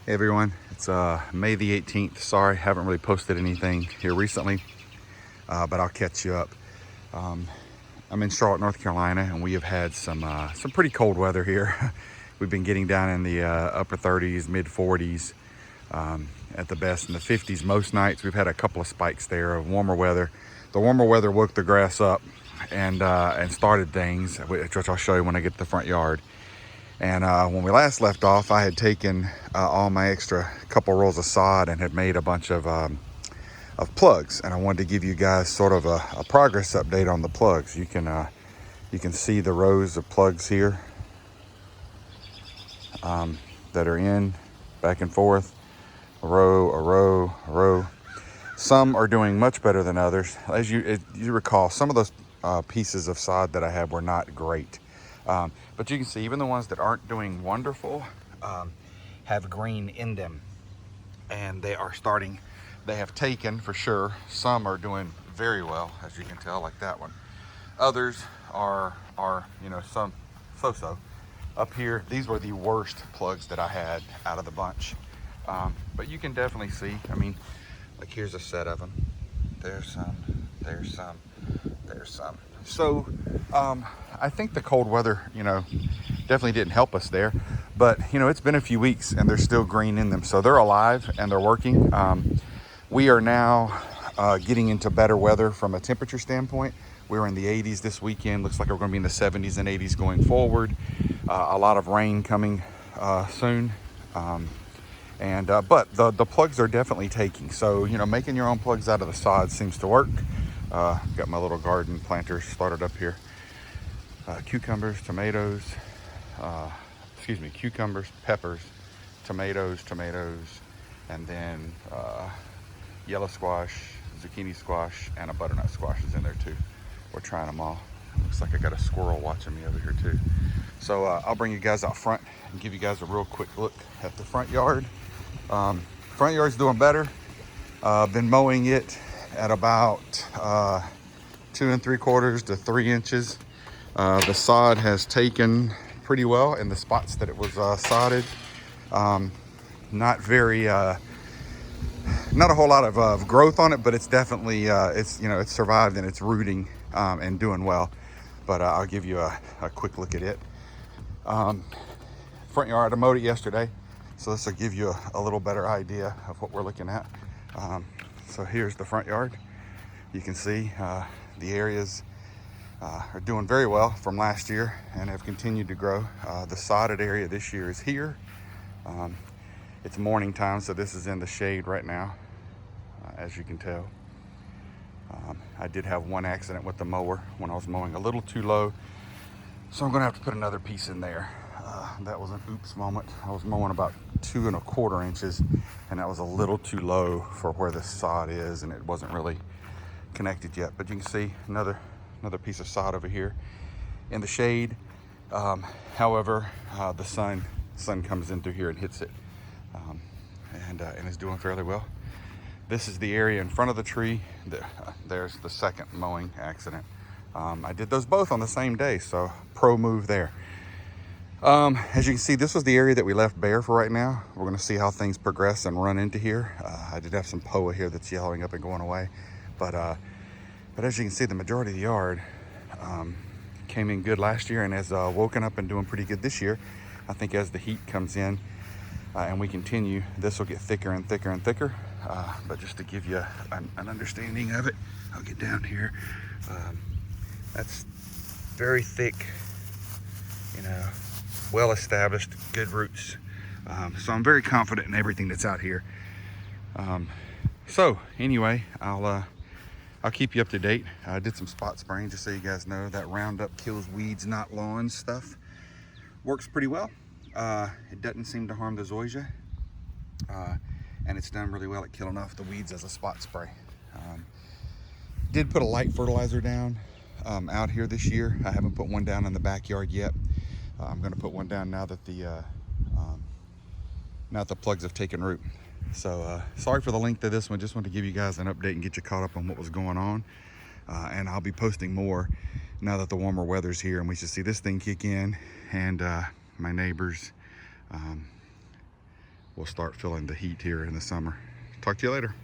Hey everyone, it's May the 18th. Sorry, haven't really posted anything here recently, but I'll catch you up. I'm in Charlotte, North Carolina, and we have had some pretty cold weather here. We've been getting down in the upper 30s, mid 40s, at the best in the 50s most nights. We've had a couple of spikes there of warmer weather. The warmer weather woke the grass up and started things, which I'll show you when I get to the front yard. And when we last left off, I had taken all my extra couple rolls of sod and had made a bunch of plugs. And I wanted to give you guys sort of a progress update on the plugs. You can see the rows of plugs here that are in, back and forth, a row. Some are doing much better than others. As you recall, some of those pieces of sod that I had were not great. But you can see even the ones that aren't doing wonderful have green in them, and they have taken for sure. Some are doing very well, as you can tell, like that one. Others are some so-so. Up here, these were the worst plugs that I had out of the bunch. But you can definitely see, like here's a set of them. There's some. So I think the cold weather, definitely didn't help us there. But, it's been a few weeks and they're still green in them. So they're alive and they're working. We are now getting into better weather from a temperature standpoint. We were in the 80s this weekend. Looks like we're going to be in the 70s and 80s going forward. A lot of rain coming soon. But the plugs are definitely taking. So, making your own plugs out of the sod seems to work. Got my little garden planters started up here. Cucumbers, peppers, tomatoes, and then yellow squash, zucchini squash, and a butternut squash is in there too. We're trying them all. Looks like I got a squirrel watching me over here too. So I'll bring you guys out front and give you guys a real quick look at the front yard. Front yard's doing better. Been mowing it at about 2 3/4 to 3 inches. The sod has taken pretty well in the spots that it was sodded. Not a whole lot of growth on it, but it's definitely it's survived and it's rooting and doing well. But I'll give you a quick look at it. Front yard, I mowed it yesterday, so this will give you a little better idea of what we're looking at. So here's the front yard. You can see the areas are doing very well from last year and have continued to grow. The sodded area this year is here. It's morning time, so this is in the shade right now, as you can tell. I did have one accident with the mower when I was mowing a little too low, so I'm gonna have to put another piece in there. That was an oops moment. I was mowing about 2 1/4 inches, and that was a little too low for where the sod is, and it wasn't really connected yet. But you can see another piece of sod over here in the shade. However, the sun comes in through here and hits it, and is doing fairly well. This is the area in front of the tree. There's the second mowing accident. I did those both on the same day, so pro move there. As you can see, this was the area that we left bare for right now. We're going to see how things progress and run into here. I did have some POA here that's yellowing up and going away, but as you can see, the majority of the yard came in good last year and has woken up and doing pretty good this year. I think as the heat comes in and we continue, this will get thicker and thicker and thicker. But just to give you an understanding of it, I'll get down here. That's very thick, well-established, good roots. So I'm very confident in everything that's out here. So anyway, I'll keep you up to date. I did some spot spraying, just so you guys know. That Roundup kills weeds, not lawns stuff. Works pretty well. It doesn't seem to harm the zoysia. And it's done really well at killing off the weeds as a spot spray. Did put a light fertilizer down out here this year. I haven't put one down in the backyard yet. I'm going to put one down now that the plugs have taken root. So sorry for the length of this one. Just wanted to give you guys an update and get you caught up on what was going on. And I'll be posting more now that the warmer weather's here, and we should see this thing kick in, and my neighbors we'll start feeling the heat here in the summer. Talk to you later.